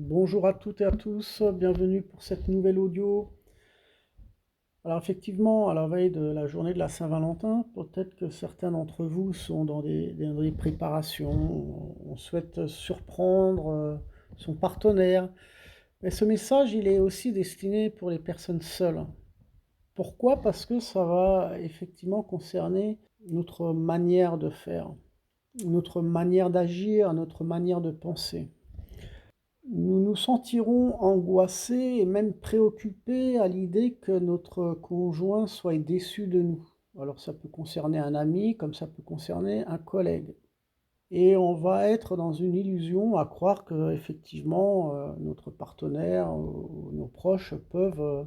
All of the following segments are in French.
Bonjour à toutes et à tous, bienvenue pour cette nouvelle audio. Alors effectivement, à la veille de la journée de la Saint-Valentin, peut-être que certains d'entre vous sont dans des préparations, on souhaite surprendre son partenaire. Mais ce message, il est aussi destiné pour les personnes seules. Pourquoi? Parce que ça va effectivement concerner notre manière de faire, notre manière d'agir, notre manière de penser. Nous nous sentirons angoissés et même préoccupés à l'idée que notre conjoint soit déçu de nous. Alors ça peut concerner un ami, comme ça peut concerner un collègue. Et on va être dans une illusion à croire que effectivement notre partenaire ou nos proches peuvent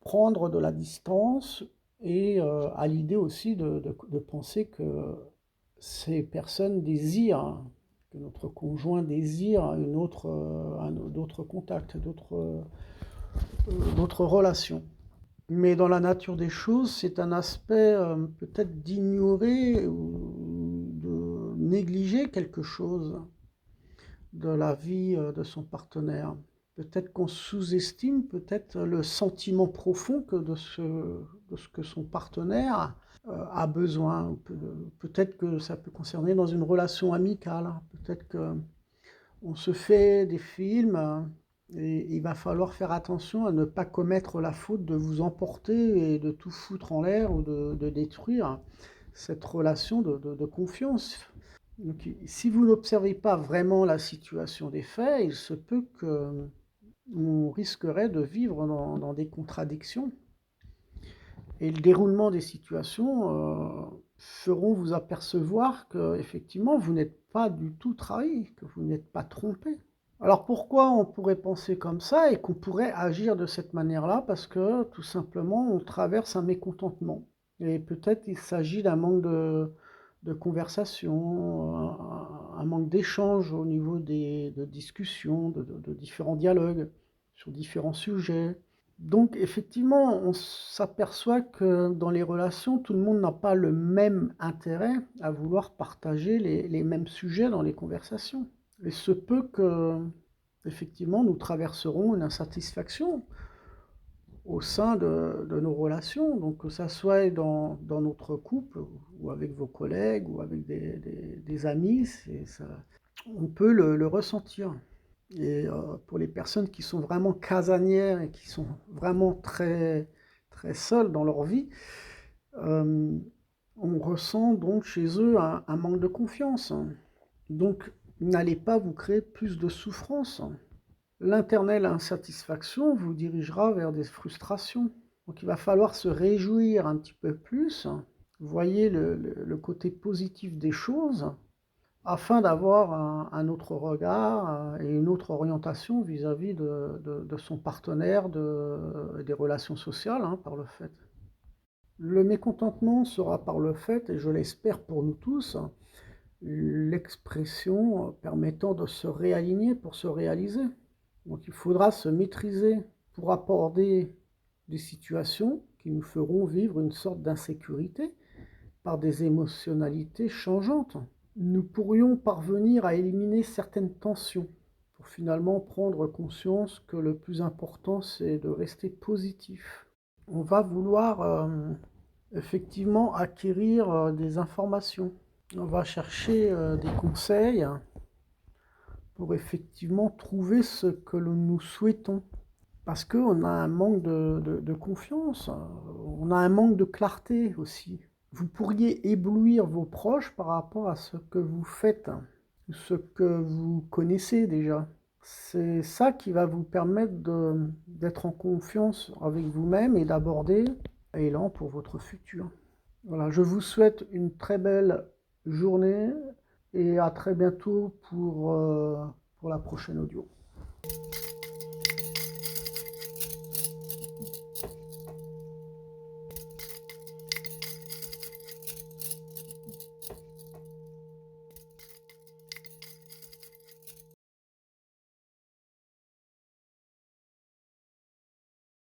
prendre de la distance et à l'idée aussi de penser que ces personnes désirent, que notre conjoint désire d'autres contacts, d'autres relations. Mais dans la nature des choses, c'est un aspect peut-être d'ignorer ou de négliger quelque chose de la vie de son partenaire. Peut-être qu'on sous-estime peut-être le sentiment profond de ce que son partenaire a besoin. Peut-être que ça peut concerner dans une relation amicale. Peut-être qu'on se fait des films et il va falloir faire attention à ne pas commettre la faute de vous emporter et de tout foutre en l'air ou de détruire cette relation de confiance. Donc, si vous n'observez pas vraiment la situation des faits, il se peut qu'on risquerait de vivre dans des contradictions. Et le déroulement des situations feront vous apercevoir que effectivement vous n'êtes pas du tout trahi, que vous n'êtes pas trompé. Alors pourquoi on pourrait penser comme ça et qu'on pourrait agir de cette manière-là? Parce que tout simplement on traverse un mécontentement. Et peut-être il s'agit d'un manque de conversation, un manque d'échange au niveau de discussions, de différents dialogues sur différents sujets. Donc effectivement, on s'aperçoit que dans les relations, tout le monde n'a pas le même intérêt à vouloir partager les mêmes sujets dans les conversations. Il se peut que, effectivement, nous traverserons une insatisfaction au sein de nos relations, donc que ça soit dans notre couple, ou avec vos collègues, ou avec des amis, on peut le ressentir. Et pour les personnes qui sont vraiment casanières et qui sont vraiment très, très seules dans leur vie, euh, on ressent donc chez eux un manque de confiance. Donc, n'allez pas vous créer plus de souffrance. L'éternelle insatisfaction vous dirigera vers des frustrations. Donc, il va falloir se réjouir un petit peu plus. Voyez le côté positif des choses afin d'avoir un autre regard et une autre orientation vis-à-vis de son partenaire, des relations sociales, hein, par le fait. Le mécontentement sera par le fait, et je l'espère pour nous tous, l'expression permettant de se réaligner pour se réaliser. Donc il faudra se maîtriser pour aborder des situations qui nous feront vivre une sorte d'insécurité par des émotionnalités changeantes. Nous pourrions parvenir à éliminer certaines tensions pour finalement prendre conscience que le plus important, c'est de rester positif. On va vouloir effectivement acquérir des informations. On va chercher des conseils pour effectivement trouver ce que nous souhaitons. Parce qu'on a un manque de confiance, on a un manque de clarté aussi. Vous pourriez éblouir vos proches par rapport à ce que vous faites, ce que vous connaissez déjà. C'est ça qui va vous permettre d'être en confiance avec vous-même et d'aborder un élan pour votre futur. Voilà, je vous souhaite une très belle journée et à très bientôt pour la prochaine audio.